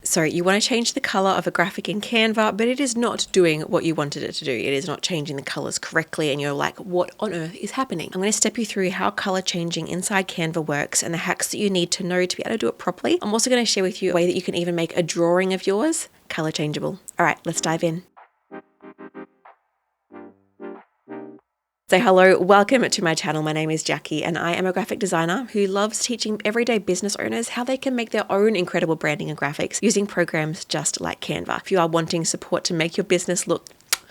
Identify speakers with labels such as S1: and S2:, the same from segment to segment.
S1: So you want to change the color of a graphic in Canva, but it is not doing what you wanted it to do. It is not changing the colors correctly, and you're like, what on earth is happening? I'm going to step you through how color changing inside Canva works and the hacks that you need to know to be able to do it properly. I'm also going to share with you a way that you can even make a drawing of yours color changeable. All right, let's dive in. So hello, welcome to my channel. My name is Jacqui and I am a graphic designer who loves teaching everyday business owners how they can make their own incredible branding and graphics using programs just like Canva. If you are wanting support to make your business look,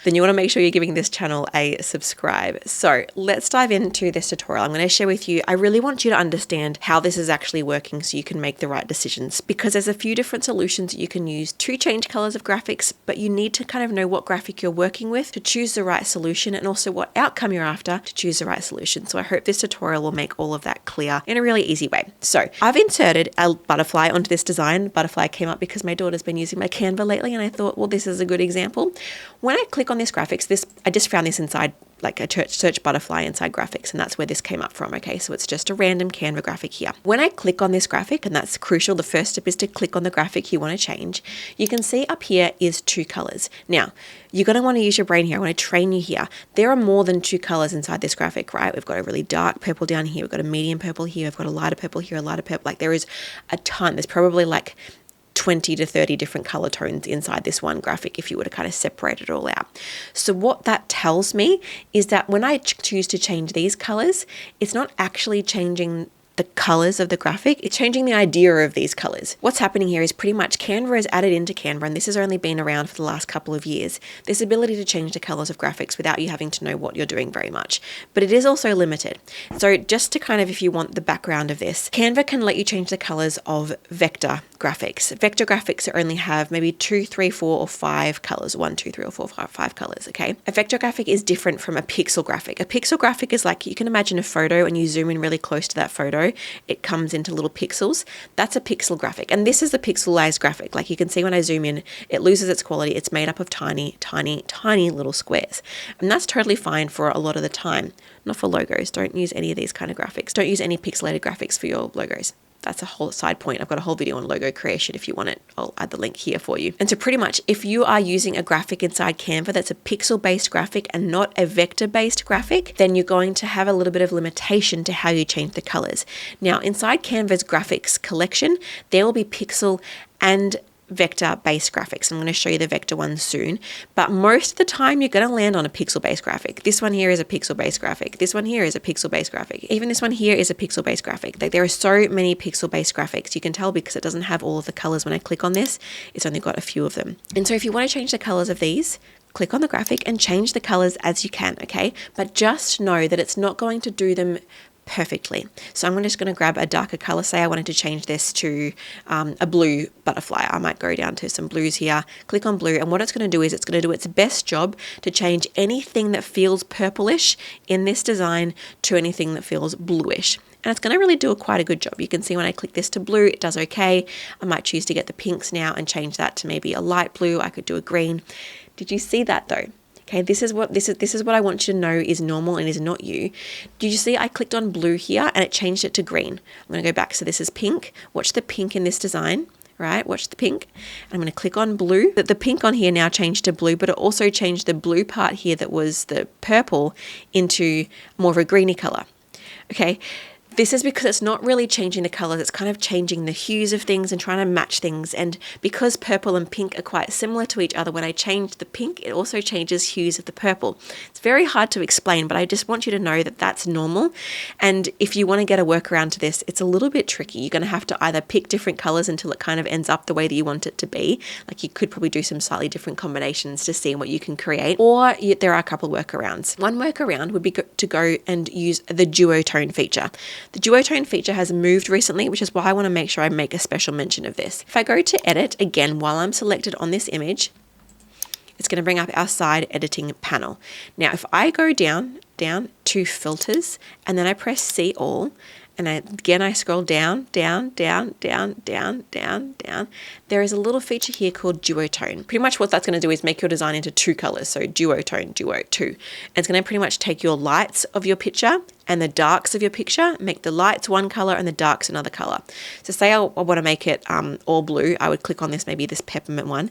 S1: then you want to make sure you're giving this channel a subscribe. So let's dive into this tutorial. I'm going to share with you, I really want you to understand how this is actually working so you can make the right decisions, because there's a few different solutions that you can use to change colors of graphics, but you need to kind of know what graphic you're working with to choose the right solution, and also what outcome you're after to choose the right solution. So I hope this tutorial will make all of that clear in a really easy way. So I've inserted a butterfly onto this design. Butterfly came up because my daughter's been using my Canva lately, and I thought, well, this is a good example. When I click on this graphics, I just found this inside like a search butterfly inside graphics, and that's where this came up from. Okay, so it's just a random Canva graphic here. When I click on this graphic, and that's crucial, the first step is to click on the graphic you want to change. You can see up here is 2 colors. Now, you're going to want to use your brain here. I want to train you here. There are more than 2 colors inside this graphic, right? We've got a really dark purple down here. We've got a medium purple here. We've got a lighter purple here, a lighter purple. Like there is a ton. There's probably like 20 to 30 different color tones inside this one graphic if you were to kind of separate it all out. So what that tells me is that when I choose to change these colors, it's not actually changing the colors of the graphic, it's changing the idea of these colors. What's happening here is pretty much Canva has added into Canva, and this has only been around for the last couple of years, this ability to change the colors of graphics without you having to know what you're doing very much. But it is also limited. So just to kind of, if you want the background of this, Canva can let you change the colors of vector graphics. Vector graphics only have maybe 2, 3, 4, or 5 colors. 1, 2, 3, or 4, 5 colors, okay? A vector graphic is different from a pixel graphic. A pixel graphic is like, you can imagine a photo and you zoom in really close to that photo, it comes into little pixels. That's a pixel graphic. And this is a pixelized graphic. Like you can see when I zoom in, it loses its quality. It's made up of tiny, tiny, tiny little squares. And that's totally fine for a lot of the time. Not for logos. Don't use any of these kind of graphics. Don't use any pixelated graphics for your logos. That's a whole side point. I've got a whole video on logo creation if you want it. I'll add the link here for you. And so pretty much if you are using a graphic inside Canva that's a pixel-based graphic and not a vector-based graphic, then you're going to have a little bit of limitation to how you change the colors. Now, inside Canva's graphics collection, there will be pixel and vector-based graphics. I'm going to show you the vector one soon, but most of the time you're going to land on a pixel-based graphic. This one here is a pixel-based graphic. This one here is a pixel-based graphic. Even this one here is a pixel-based graphic. Like there are so many pixel-based graphics. You can tell because it doesn't have all of the colors when I click on this. It's only got a few of them. And so if you want to change the colors of these, click on the graphic and change the colors as you can, okay? But just know that it's not going to do them perfectly. So I'm just going to grab a darker color. Say I wanted to change this to a blue butterfly. I might go down to some blues here, click on blue, and what it's going to do is it's going to do its best job to change anything that feels purplish in this design to anything that feels bluish. And it's going to really do quite a good job. You can see when I click this to blue, it does okay. I might choose to get the pinks now and change that to maybe a light blue. I could do a green. Did you see that though? Okay, this is what I want you to know is normal and is not you. Did you see I clicked on blue here and it changed it to green? I'm going to go back. So this is pink. Watch the pink in this design, right? Watch the pink. And I'm going to click on blue. The pink on here now changed to blue, but it also changed the blue part here that was the purple into more of a greeny color. Okay. This is because it's not really changing the colors, it's kind of changing the hues of things and trying to match things. And because purple and pink are quite similar to each other, when I change the pink, it also changes hues of the purple. It's very hard to explain, but I just want you to know that that's normal. And if you want to get a workaround to this, it's a little bit tricky. You're going to have to either pick different colors until it kind of ends up the way that you want it to be. Like you could probably do some slightly different combinations to see what you can create. Or there are a couple of workarounds. One workaround would be to go and use the Duotone feature. The Duotone feature has moved recently, which is why I want to make sure I make a special mention of this. If I go to edit, again, while I'm selected on this image, it's going to bring up our side editing panel. Now, if I go down to filters, and then I press see all, and I scroll down. there is a little feature here called Duotone. Pretty much what that's going to do is make your design into 2 colors. So Duotone, Duo 2. And it's going to pretty much take your lights of your picture and the darks of your picture, make the lights one color and the darks another color. So say I want to make it all blue, I would click on this, maybe this peppermint one,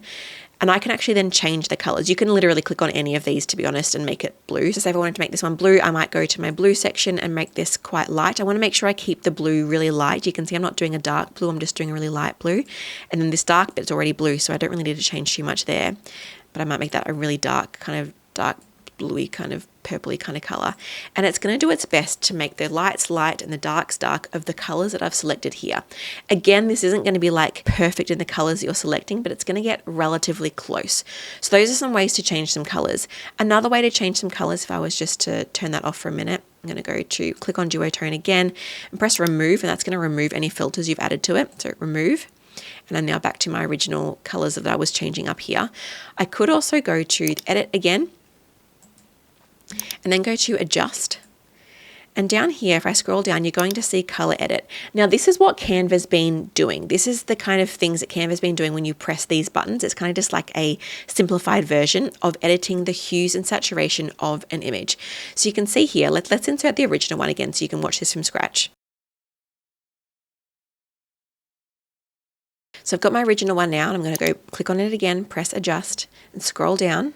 S1: and I can actually then change the colors. You can literally click on any of these, to be honest, and make it blue. So say if I wanted to make this one blue, I might go to my blue section and make this quite light. I want to make sure I keep the blue really light. You can see I'm not doing a dark blue, I'm just doing a really light blue. And then this dark bit's already blue, so I don't really need to change too much there. But I might make that a really dark bluey kind of purpley kind of color, and it's going to do its best to make the lights light and the darks dark of the colors that I've selected here. Again, this isn't going to be like perfect in the colors that you're selecting, but it's going to get relatively close. So those are some ways to change some colors. Another way to change some colors, if I was just to turn that off for a minute, I'm going to go to click on Duotone again and press remove, and that's going to remove any filters you've added to it. So remove. And I'm now back to my original colors that I was changing up here. I could also go to edit again, and then go to adjust. And down here, if I scroll down, you're going to see color edit. Now, this is what Canva's been doing. This is the kind of things that Canva's been doing when you press these buttons. It's kind of just like a simplified version of editing the hues and saturation of an image. So you can see here, let's insert the original one again so you can watch this from scratch. So I've got my original one now, and I'm going to go click on it again, press adjust, and scroll down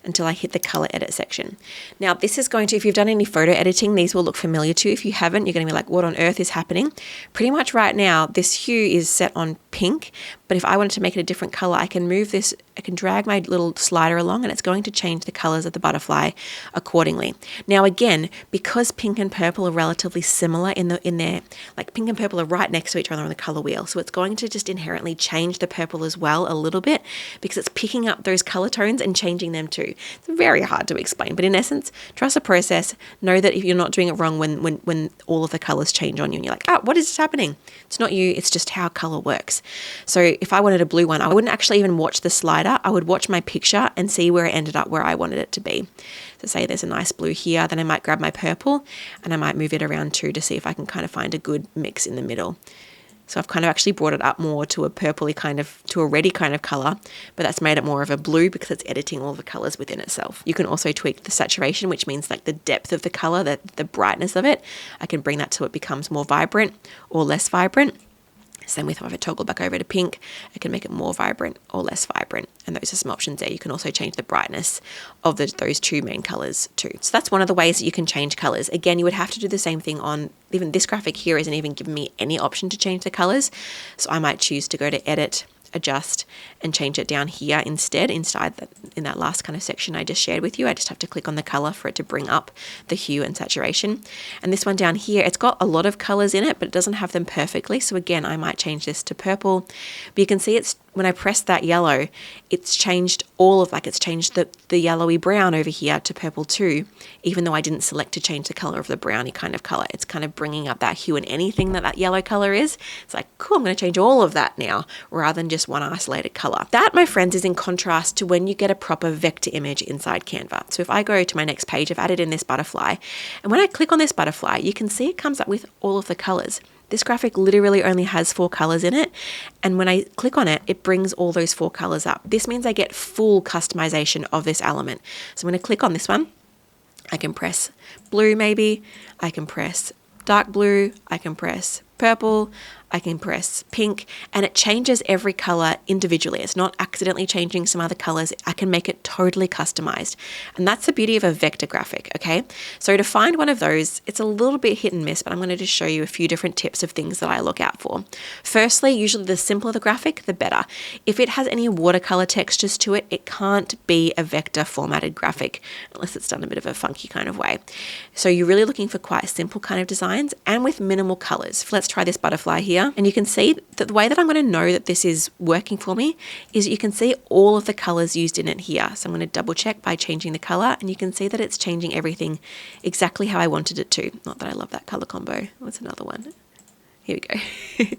S1: until I hit the color edit section. Now this is going to, if you've done any photo editing, these will look familiar to you. If you haven't, you're going to be like, what on earth is happening? Pretty much right now, this hue is set on pink, but if I wanted to make it a different color, I can move this, I can drag my little slider along, and it's going to change the colors of the butterfly accordingly. Now again, because pink and purple are relatively similar in their, like pink and purple are right next to each other on the color wheel, so it's going to just inherently change the purple as well a little bit, because it's picking up those color tones and changing them too. It's very hard to explain, but in essence, trust the process. Know that if you're not doing it wrong when all of the colors change on you and you're like, oh, what is happening? It's not you, it's just how color works. So if I wanted a blue one, I wouldn't actually even watch the slider. I would watch my picture and see where it ended up where I wanted it to be. So say there's a nice blue here, then I might grab my purple and I might move it around too to see if I can kind of find a good mix in the middle. So I've kind of actually brought it up more to a purpley kind of, to a reddy kind of color, but that's made it more of a blue because it's editing all the colors within itself. You can also tweak the saturation, which means like the depth of the color, the brightness of it. I can bring that so it becomes more vibrant or less vibrant. Same with if I toggle back over to pink, I can make it more vibrant or less vibrant. And those are some options there. You can also change the brightness of those two main colors too. So that's one of the ways that you can change colors. Again, you would have to do the same thing on, even this graphic here isn't even giving me any option to change the colors. So I might choose to go to edit, adjust, and change it down here instead, in that last kind of section I just shared with you. I just have to click on the color for it to bring up the hue and saturation. And this one down here, it's got a lot of colors in it, but it doesn't have them perfectly. So again, I might change this to purple, but you can see it's, when I press that yellow, it's changed it's changed the yellowy brown over here to purple too, even though I didn't select to change the color of the brownie kind of color. It's kind of bringing up that hue in anything that yellow color is. It's like, cool, I'm going to change all of that now rather than just one isolated color. That, my friends, is in contrast to when you get a proper vector image inside Canva. So if I go to my next page, I've added in this butterfly, and when I click on this butterfly, you can see it comes up with all of the colors. This graphic literally only has 4 colors in it, and when I click on it, it brings all those 4 colors up. This means I get full customization of this element. So I'm going to click on this one. I can press blue maybe, I can press dark blue, I can press purple, I can press pink, and it changes every color individually. It's not accidentally changing some other colors. I can make it totally customized. And that's the beauty of a vector graphic, okay? So to find one of those, it's a little bit hit and miss, but I'm going to just show you a few different tips of things that I look out for. Firstly, usually the simpler the graphic, the better. If it has any watercolor textures to it, it can't be a vector formatted graphic unless it's done a bit of a funky kind of way. So you're really looking for quite simple kind of designs and with minimal colors. Let's try this butterfly here. And you can see that the way that I'm going to know that this is working for me is you can see all of the colors used in it here. So I'm going to double check by changing the color, and you can see that it's changing everything exactly how I wanted it to. Not that I love that color combo. What's another one? Here we go.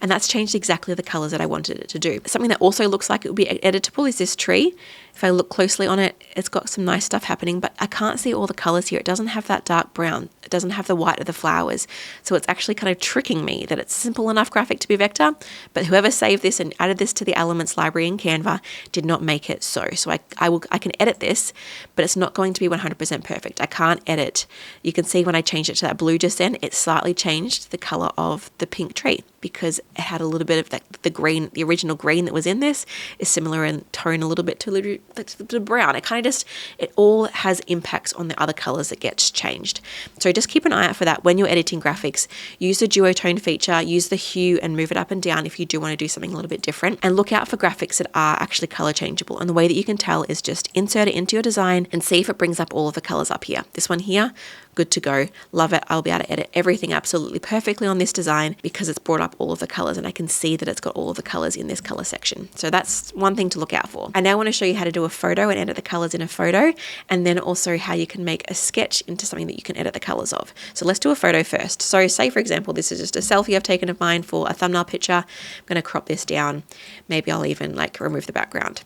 S1: And that's changed exactly the colors that I wanted it to do. Something that also looks like it would be editable is this tree. If I look closely on it, it's got some nice stuff happening, but I can't see all the colors here. It doesn't have that dark brown. It doesn't have the white of the flowers. So it's actually kind of tricking me that it's simple enough graphic to be vector, but whoever saved this and added this to the elements library in Canva did not make it so. So I can edit this, but it's not going to be 100% perfect. I can't edit. You can see when I changed it to that blue just then, it slightly changed the color of the pink tree because it had a little bit of the green, the original green that was in this is similar in tone a little bit to the brown. It kind of just, it all has impacts on the other colors that gets changed. So just keep an eye out for that when you're editing graphics. Use the duotone feature, use the hue and move it up and down if you do want to do something a little bit different, and look out for graphics that are actually color changeable. And the way that you can tell is just insert it into your design and see if it brings up all of the colors up here. This one here, good to go. Love it. I'll be able to edit everything absolutely perfectly on this design because it's brought up all of the colors and I can see that it's got all of the colors in this color section. So that's one thing to look out for. I now want to show you how to do a photo and edit the colors in a photo, and then also how you can make a sketch into something that you can edit the colors of. So let's do a photo first. So say for example, this is just a selfie I've taken of mine for a thumbnail picture. I'm going to crop this down. Maybe I'll even like remove the background.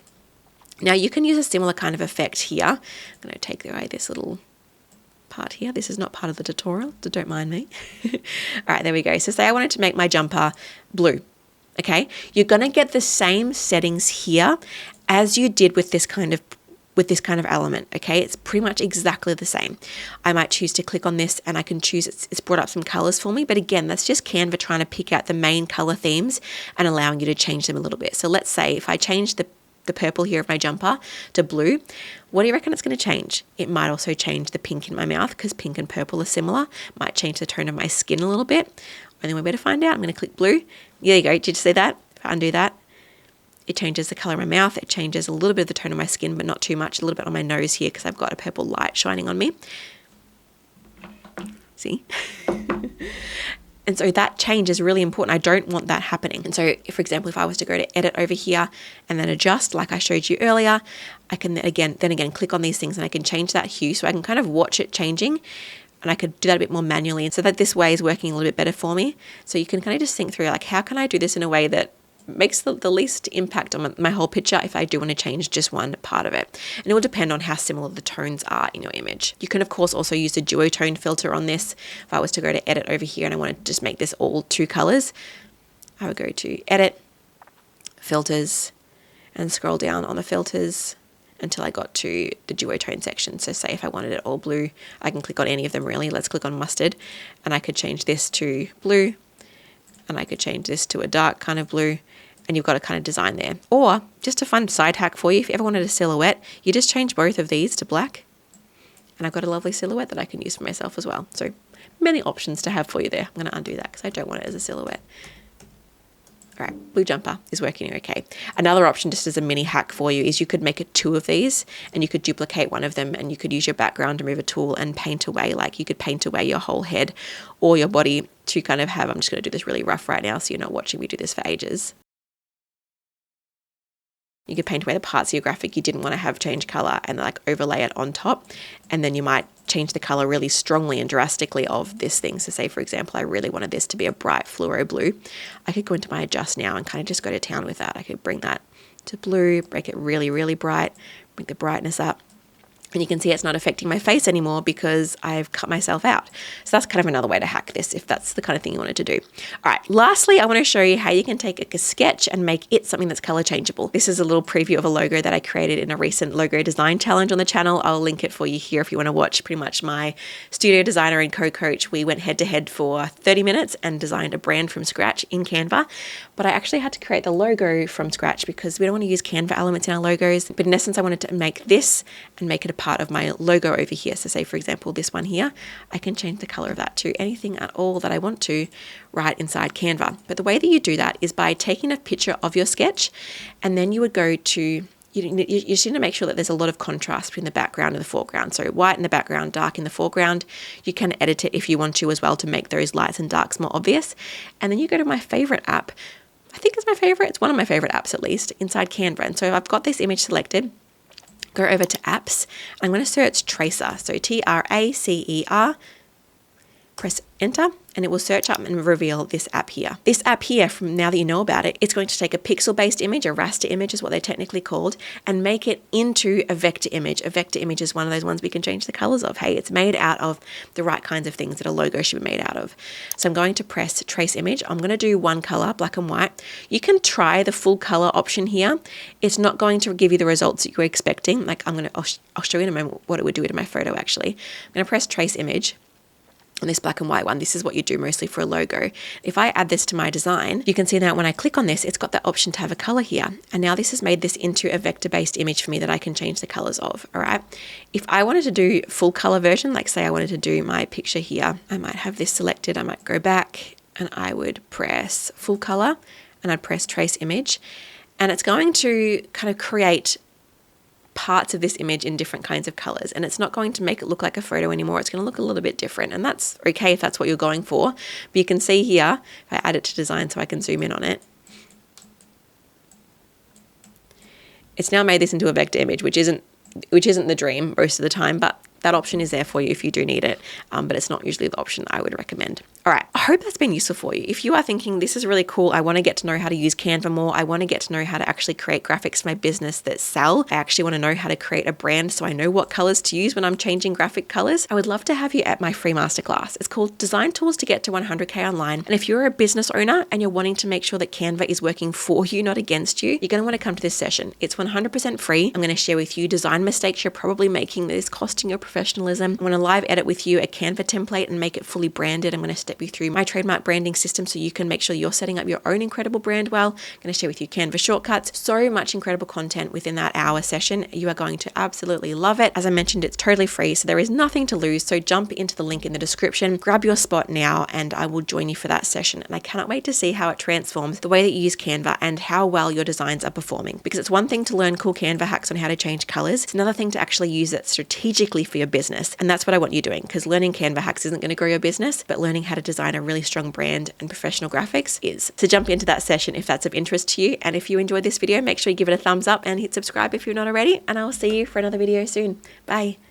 S1: Now you can use a similar kind of effect here. I'm going to take away this little part here. This is not part of the tutorial, so don't mind me. All right, there we go. So say I wanted to make my jumper blue. Okay, you're going to get the same settings here as you did with this kind of element. Okay, it's pretty much exactly the same. I might choose to click on this and I can choose, it's brought up some colors for me, but again, that's just Canva trying to pick out the main color themes and allowing you to change them a little bit. So let's say if I change the purple here of my jumper to blue, what do you reckon it's going to change? It might also change the pink in my mouth because pink and purple are similar. Might change the tone of my skin a little bit. Only one way to find out, I'm going to click blue. There you go. Did you see that? If I undo that, it changes the color of my mouth. It changes a little bit of the tone of my skin, but not too much. A little bit on my nose here because I've got a purple light shining on me. See? And so that change is really important. I don't want that happening. And so, for example, if I was to go to edit over here and then adjust, like I showed you earlier, I can then again click on these things and I can change that hue so I can kind of watch it changing. And I could do that a bit more manually. And so that this way is working a little bit better for me. So you can kind of just think through like, how can I do this in a way that makes the least impact on my whole picture if I do want to change just one part of it. And it will depend on how similar the tones are in your image. You can of course also use the duotone filter on this. If I was to go to edit over here and I want to just make this all two colors, I would go to edit, filters, and scroll down on the filters until I got to the duotone section. So say if I wanted it all blue, I can click on any of them really. Let's click on mustard and I could change this to blue and I could change this to a dark kind of blue. And you've got a kind of design there. Or just a fun side hack for you, if you ever wanted a silhouette, you just change both of these to black. And I've got a lovely silhouette that I can use for myself as well. So many options to have for you there. I'm going to undo that because I don't want it as a silhouette. All right, blue jumper is working okay. Another option, just as a mini hack for you, is you could make it two of these and you could duplicate one of them and you could use your background remover tool and paint away, like you could paint away your whole head or your body to kind of have, I'm just going to do this really rough right now so you're not watching me do this for ages. You could paint away the parts of your graphic you didn't want to have change color and like overlay it on top. And then you might change the color really strongly and drastically of this thing. So say, for example, I really wanted this to be a bright fluoro blue. I could go into my adjust now and kind of just go to town with that. I could bring that to blue, make it really, really bright, bring the brightness up. And you can see it's not affecting my face anymore because I've cut myself out. So that's kind of another way to hack this if that's the kind of thing you wanted to do. All right, lastly, I want to show you how you can take a sketch and make it something that's color changeable. This is a little preview of a logo that I created in a recent logo design challenge on the channel. I'll link it for you here if you want to watch pretty much my studio designer and co-coach. We went head to head for 30 minutes and designed a brand from scratch in Canva. But I actually had to create the logo from scratch because we don't want to use Canva elements in our logos. But in essence, I wanted to make this and make it a part of my logo over here. So say, for example, this one here, I can change the color of that to anything at all that I want to right inside Canva. But the way that you do that is by taking a picture of your sketch and then you would go to, you just need to make sure that there's a lot of contrast between the background and the foreground. So white in the background, dark in the foreground. You can edit it if you want to as well to make those lights and darks more obvious. And then you go to my favorite app. I think it's my favorite. It's one of my favorite apps at least inside Canva. And so I've got this image selected. Go over to apps. I'm going to search Tracer. So Tracer. Press enter and it will search up and reveal this app here. This app here, from now that you know about it, it's going to take a pixel-based image, a raster image is what they're technically called, and make it into a vector image. A vector image is one of those ones we can change the colors of. Hey, it's made out of the right kinds of things that a logo should be made out of. So I'm going to press trace image. I'm going to do one color, black and white. You can try the full color option here. It's not going to give you the results that you're expecting. Like I'll show you in a moment what it would do to my photo actually. I'm going to press trace image. On this black and white one, this is what you do mostly for a logo. If I add this to my design, you can see now when I click on this, it's got that option to have a color here. And now this has made this into a vector-based image for me that I can change the colors of, all right? If I wanted to do full color version, like say I wanted to do my picture here, I might have this selected. I might go back and I would press full color and I'd press trace image. And it's going to kind of create parts of this image in different kinds of colors, and it's not going to make it look like a photo anymore. It's going to look a little bit different, and that's okay if that's what you're going for. But you can see here, if I add it to design so I can zoom in on it, it's now made this into a vector image, which isn't the dream most of the time, but that option is there for you if you do need it, but it's not usually the option I would recommend. All right, I hope that's been useful for you. If you are thinking this is really cool, I want to get to know how to use Canva more, I want to get to know how to actually create graphics for my business that sell, I actually want to know how to create a brand so I know what colors to use when I'm changing graphic colors, I would love to have you at my free masterclass. It's called Design Tools to Get to 100K Online. And if you're a business owner and you're wanting to make sure that Canva is working for you, not against you, you're going to want to come to this session. It's 100% free. I'm going to share with you design mistakes you're probably making that is costing your professionalism. I'm going to live edit with you a Canva template and make it fully branded. I'm going to step you through my trademark branding system so you can make sure you're setting up your own incredible brand well. I'm going to share with you Canva shortcuts. So much incredible content within that hour session. You are going to absolutely love it. As I mentioned, it's totally free, so there is nothing to lose. So jump into the link in the description, grab your spot now, and I will join you for that session. And I cannot wait to see how it transforms the way that you use Canva and how well your designs are performing. Because it's one thing to learn cool Canva hacks on how to change colors. It's another thing to actually use it strategically for your business. And that's what I want you doing, because learning Canva hacks isn't going to grow your business, but learning how to design a really strong brand and professional graphics is. So jump into that session if that's of interest to you. And if you enjoyed this video, make sure you give it a thumbs up and hit subscribe if you're not already. And I will see you for another video soon. Bye.